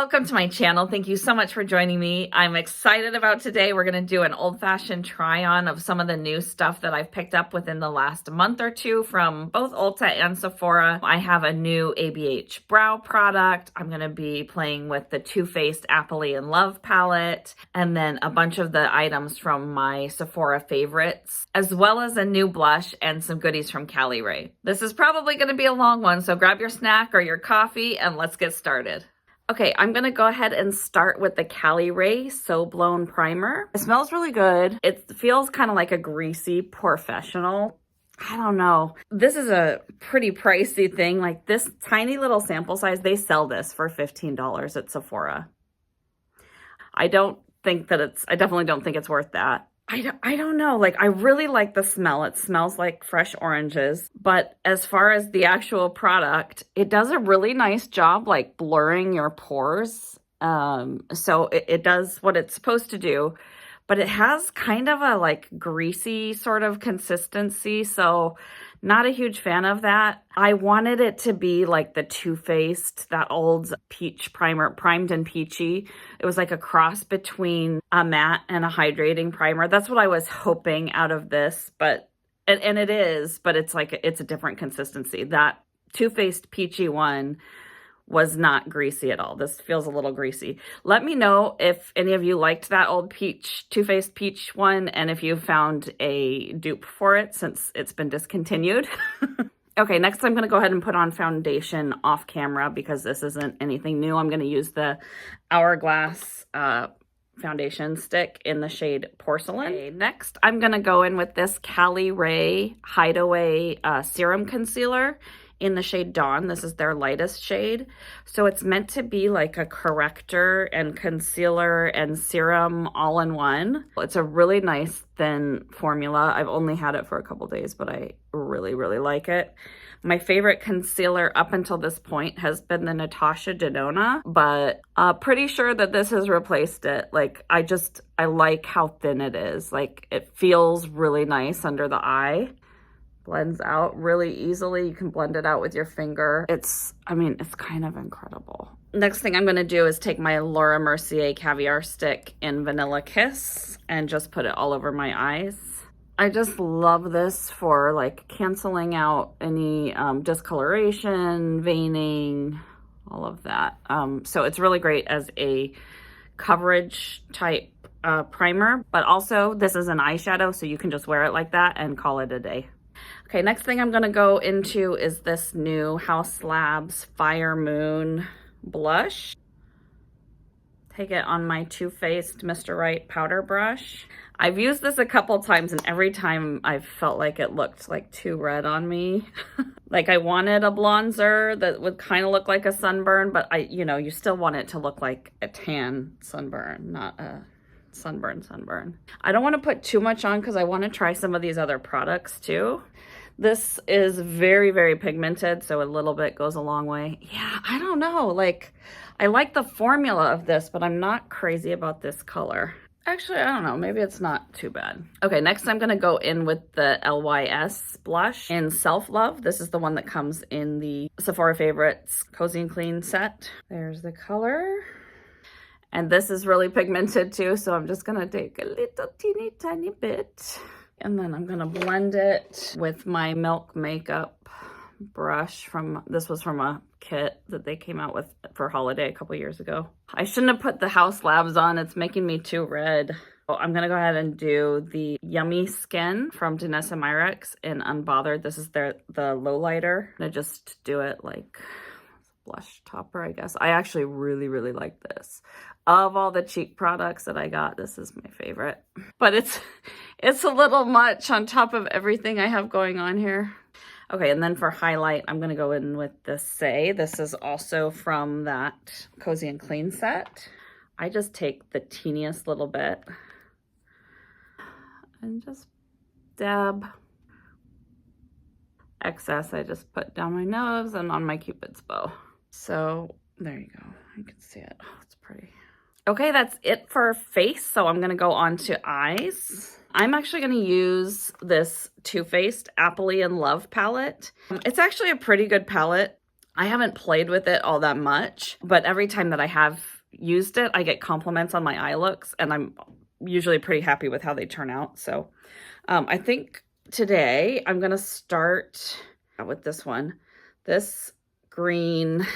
welcome to my channel. Thank you so much for joining me. I'm excited about today. We're going to do an old-fashioned try-on of some of the new stuff that I've picked up within the last month or two from both Ulta and Sephora. I have a new ABH brow product. I'm going to be playing with the Too Faced Appley and Love palette, and then a bunch of the items from my Sephora favorites, as well as a new blush and some goodies from Caliray. This is probably going to be a long one, so grab your snack or your coffee and let's get started. Okay, I'm going to go ahead and start with the Caliray So Blown Primer. It smells really good. It feels kind of like a greasy professional. I don't know. This is a pretty pricey thing. Like this tiny little sample size, they sell this for $15 at Sephora. I definitely don't think it's worth that. I don't know. Like, I really like the smell. It smells like fresh oranges. But as far as the actual product, it does a really nice job, like, blurring your pores. So it does what it's supposed to do. But it has kind of a, like, greasy sort of consistency. So not a huge fan of that. I wanted it to be like the Too Faced, that old peach primer, Primed and Peachy. It was like a cross between a matte and a hydrating primer. That's what I was hoping out of this, but, and it is, but it's like, it's a different consistency. That Too Faced Peachy one was not greasy at all. This feels a little greasy. Let me know if any of you liked that old peach, Too Faced Peach one, and if you found a dupe for it since it's been discontinued. Okay, next I'm going to go ahead and put on foundation off camera because this isn't anything new. I'm going to use the Hourglass foundation stick in the shade Porcelain. Okay, next I'm going to go in with this Caliray Hideaway Serum Concealer in the shade Dawn. This is their lightest shade. So it's meant to be like a corrector and concealer and serum all in one. It's a really nice thin formula. I've only had it for a couple days, but I really, really like it. My favorite concealer up until this point has been the Natasha Denona, but pretty sure that this has replaced it. Like, I like how thin it is. Like, it feels really nice under the eye. Blends out really easily. You can blend it out with your finger. It's kind of incredible. Next thing I'm going to do is take my Laura Mercier Caviar Stick in Vanilla Kiss and just put it all over my eyes. I just love this for like canceling out any discoloration, veining, all of that. So it's really great as a coverage type primer, but also this is an eyeshadow, so you can just wear it like that and call it a day. Okay, next thing I'm going to go into is this new Haus Labs Fire Moon blush. Take it on my Too Faced Mr. Right powder brush. I've used this a couple times, and every time I've felt like it looked like too red on me. Like I wanted a bronzer that would kind of look like a sunburn, but you still want it to look like a tan sunburn, not a sunburn. I don't want to put too much on because I want to try some of these other products too. This is very, very pigmented, so a little bit goes a long way. Yeah, I don't know. Like, I like the formula of this, but I'm not crazy about this color. Actually, I don't know. Maybe it's not too bad. Okay, next I'm going to go in with the LYS blush in Self Love. This is the one that comes in the Sephora Favorites Cozy and Clean set. There's the color. And this is really pigmented too, so I'm just going to take a little teeny tiny bit. And then I'm going to blend it with my Milk Makeup brush this was from a kit that they came out with for holiday a couple years ago. I shouldn't have put the Haus Labs on. It's making me too red. So I'm going to go ahead and do the Yummy Skin from Danessa Myricks in Unbothered. This is the Lowlighter. I'm going to just do it like blush topper, I guess. I actually really, really like this. Of all the cheap products that I got, this is my favorite. But it's a little much on top of everything I have going on here. Okay, and then for highlight, I'm going to go in with the Saie. This is also from that Cozy and Clean set. I just take the teeniest little bit and just dab. Excess, I just put down my nose and on my Cupid's bow. So there you go. You can see it. Oh, it's pretty. Okay, that's it for face. So I'm going to go on to eyes. I'm actually going to use this Too Faced Appley and Love palette. It's actually a pretty good palette. I haven't played with it all that much, but every time that I have used it, I get compliments on my eye looks, and I'm usually pretty happy with how they turn out. So I think today I'm going to start with this one. This green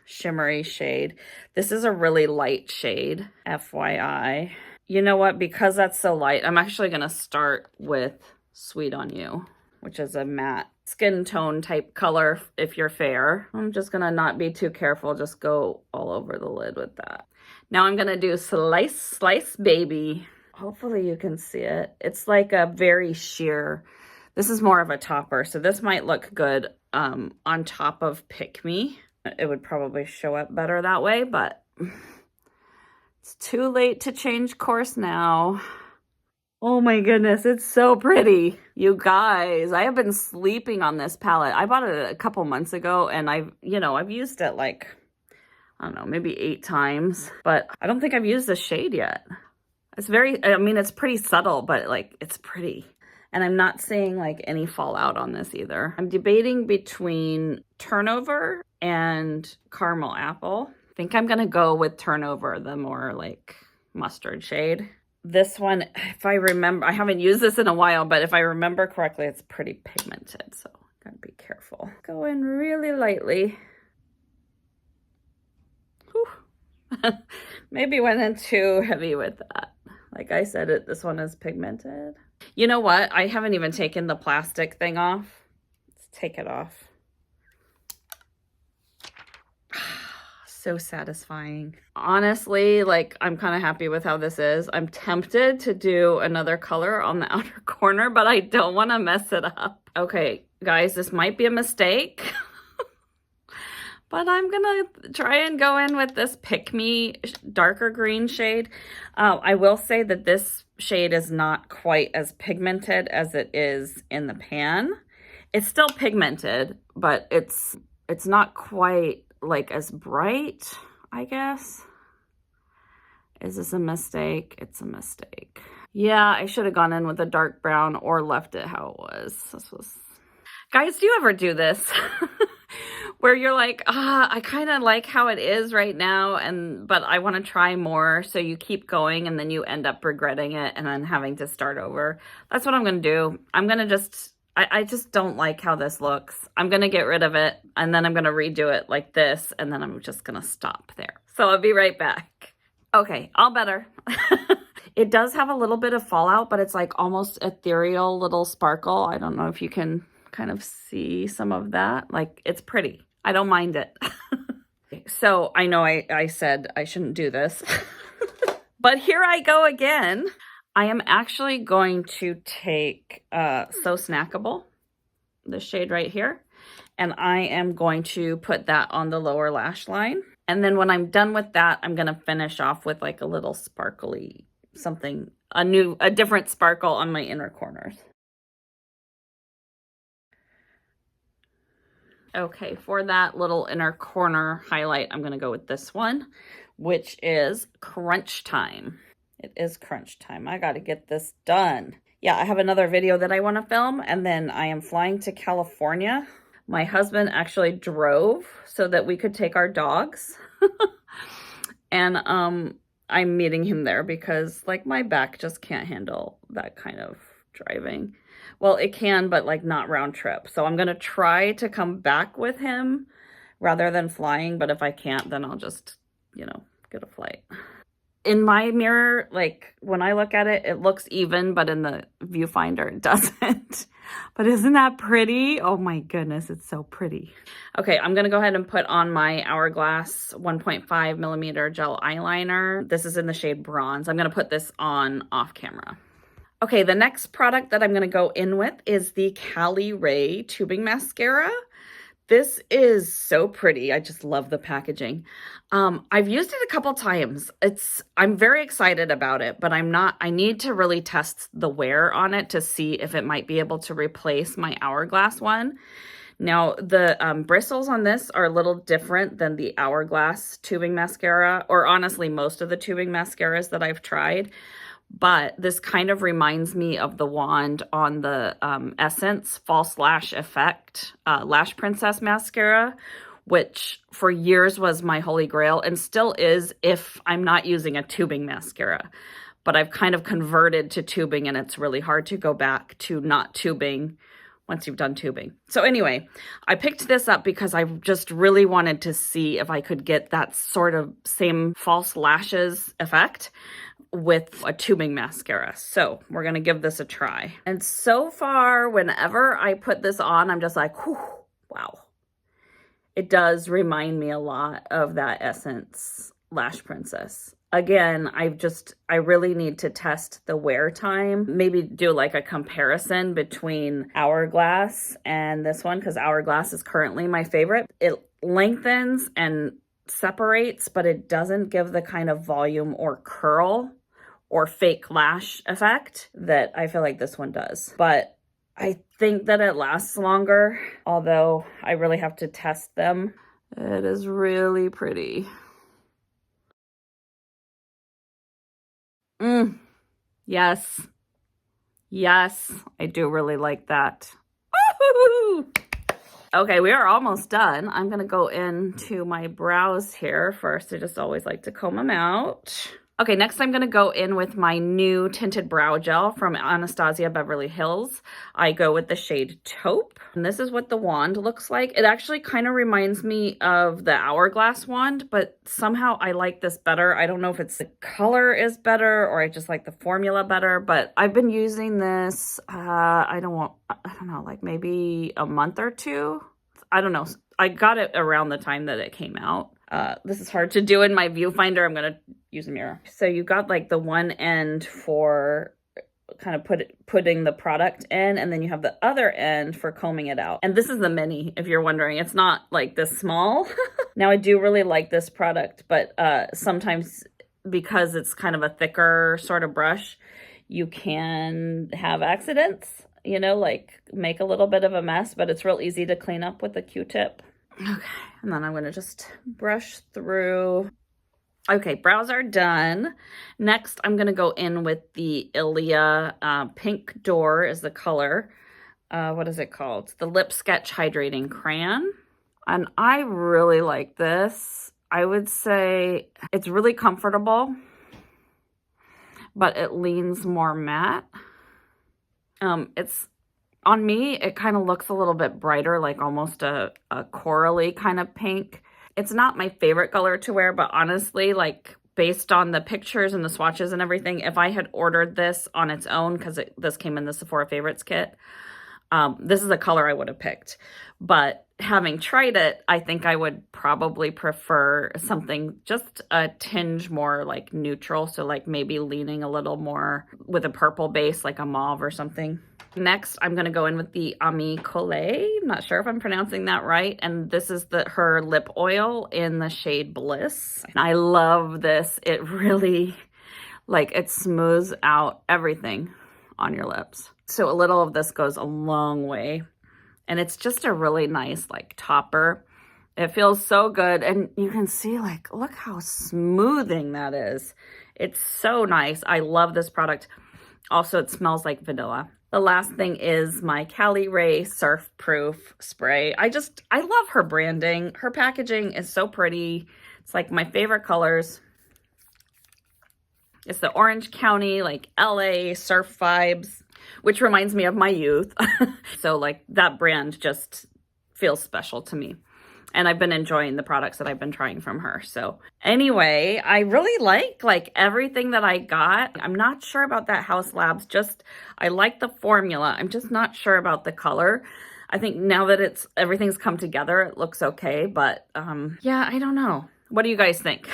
shimmery shade. This is a really light shade, FYI. You know what? Because that's so light, I'm actually going to start with Sweet on You, which is a matte skin tone type color if you're fair. I'm just going to not be too careful, just go all over the lid with that. Now I'm going to do Slice Slice Baby. Hopefully you can see it. It's like a very sheer. This is more of a topper, so this might look good on top of Pick Me. It would probably show up better that way, but it's too late to change course now. Oh my goodness, it's so pretty. You guys, I have been sleeping on this palette. I bought it a couple months ago, and I've used it like, I don't know, maybe 8 times, but I don't think I've used the shade yet. It's it's pretty subtle, but like, it's pretty. And I'm not seeing like any fallout on this either. I'm debating between Turnover and Caramel Apple. I think I'm gonna go with Turnover, the more like mustard shade. This one, if I remember, I haven't used this in a while, but if I remember correctly, it's pretty pigmented, so gotta be careful. Go in really lightly. Whew. Maybe went in too heavy with that. Like I said, this one is pigmented. You know what? I haven't even taken the plastic thing off. Let's take it off. So satisfying. Honestly, like, I'm kind of happy with how this is. I'm tempted to do another color on the outer corner, but I don't want to mess it up. Okay, guys, this might be a mistake. But I'm gonna try and go in with this Pick Me darker green shade. I will say that this shade is not quite as pigmented as it is in the pan. It's still pigmented, but it's not quite like as bright, I guess. Is this a mistake? It's a mistake. Yeah, I should have gone in with a dark brown or left it how it was. Guys, do you ever do this? Where you're like, I kind of like how it is right now, but I want to try more. So you keep going, and then you end up regretting it and then having to start over. That's what I'm going to do. I'm going to I just don't like how this looks. I'm going to get rid of it, and then I'm going to redo it like this, and then I'm just going to stop there. So I'll be right back. Okay, all better. It does have a little bit of fallout, but it's like almost ethereal little sparkle. I don't know if you can kind of see some of that. Like, it's pretty. I don't mind it. So I know I said I shouldn't do this, but here I go again. I am actually going to take So Snackable, the shade right here, and I am going to put that on the lower lash line. And then when I'm done with that, I'm going to finish off with like a little sparkly something, a different sparkle on my inner corners. Okay, for that little inner corner highlight, I'm going to go with this one, which is Crunch Time. It is crunch time. I got to get this done. Yeah, I have another video that I want to film, and then I am flying to California. My husband actually drove so that we could take our dogs. And I'm meeting him there because, like, my back just can't handle that kind of driving. Well, it can, but like not round trip. So I'm going to try to come back with him rather than flying. But if I can't, then I'll just, get a flight. In my mirror, like when I look at it, it looks even, but in the viewfinder, it doesn't. But isn't that pretty? Oh my goodness, it's so pretty. Okay, I'm going to go ahead and put on my Hourglass 1.5 millimeter gel eyeliner. This is in the shade Bronze. I'm going to put this on off camera. Okay, the next product that I'm going to go in with is the Caliray tubing mascara. This is so pretty. I just love the packaging. I've used it a couple times. I'm very excited about it, but I need to really test the wear on it to see if it might be able to replace my Hourglass one. Now, the bristles on this are a little different than the Hourglass tubing mascara, or honestly, most of the tubing mascaras that I've tried. But this kind of reminds me of the wand on the Essence False Lash Effect Lash Princess mascara, which for years was my holy grail and still is if I'm not using a tubing mascara. But I've kind of converted to tubing, and it's really hard to go back to not tubing once you've done tubing. So anyway, I picked this up because I just really wanted to see if I could get that sort of same false lashes effect with a tubing mascara. So we're going to give this a try. And so far, whenever I put this on, I'm just like, whew, wow. It does remind me a lot of that Essence Lash Princess. Again, I really need to test the wear time. Maybe do like a comparison between Hourglass and this one, because Hourglass is currently my favorite. It lengthens and separates, but it doesn't give the kind of volume or curl or fake lash effect that I feel like this one does. But I think that it lasts longer, although I really have to test them. It is really pretty. Yes. Yes, I do really like that. Woo-hoo-hoo! Okay, we are almost done. I'm going to go into my brows here first. I just always like to comb them out. Okay, next I'm going to go in with my new tinted brow gel from Anastasia Beverly Hills. I go with the shade Taupe. And this is what the wand looks like. It actually kind of reminds me of the Hourglass wand, but somehow I like this better. I don't know if it's the color is better or I just like the formula better, but I've been using this, I don't know, like maybe a month or two. I don't know. I got it around the time that it came out. This is hard to do in my viewfinder. I'm going to use a mirror. So you got like the one end for kind of putting the product in, and then you have the other end for combing it out. And this is the mini, if you're wondering. It's not like this small. Now I do really like this product, but sometimes because it's kind of a thicker sort of brush, you can have accidents, you know, like make a little bit of a mess, but it's real easy to clean up with a Q-tip. Okay, and then I'm going to just brush through. Okay, brows are done. Next, I'm going to go in with the Ilia Pink Door is the color. What is it called? The Lip Sketch Hydrating Crayon. And I really like this. I would say it's really comfortable, but it leans more matte. It's on me, it kind of looks a little bit brighter, like almost a corally kind of pink. It's not my favorite color to wear, but honestly, like based on the pictures and the swatches and everything, if I had ordered this on its own, because this came in the Sephora Favorites kit, this is a color I would have picked. But having tried it, I think I would probably prefer something just a tinge more like neutral. So like maybe leaning a little more with a purple base, like a mauve or something. Next, I'm going to go in with the Ami Collet. I'm not sure if I'm pronouncing that right. And this is her lip oil in the shade Bliss. And I love this. It really, like, it smooths out everything on your lips. So a little of this goes a long way. And it's just a really nice, like, topper. It feels so good. And you can see, like, look how smoothing that is. It's so nice. I love this product. Also, it smells like vanilla. The last thing is my Caliray Surf Proof Spray. I love her branding. Her packaging is so pretty. It's like my favorite colors. It's the Orange County, like LA surf vibes, which reminds me of my youth. So like that brand just feels special to me. And I've been enjoying the products that I've been trying from her. So anyway, I really like everything that I got. I'm not sure about that Haus Labs. I like the formula. I'm just not sure about the color. I think now that everything's come together, it looks okay. But yeah, I don't know. What do you guys think?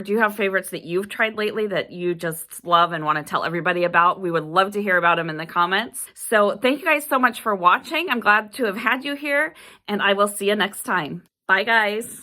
Do you have favorites that you've tried lately that you just love and want to tell everybody about? We would love to hear about them in the comments. So thank you guys so much for watching. I'm glad to have had you here, and I will see you next time. Bye, guys.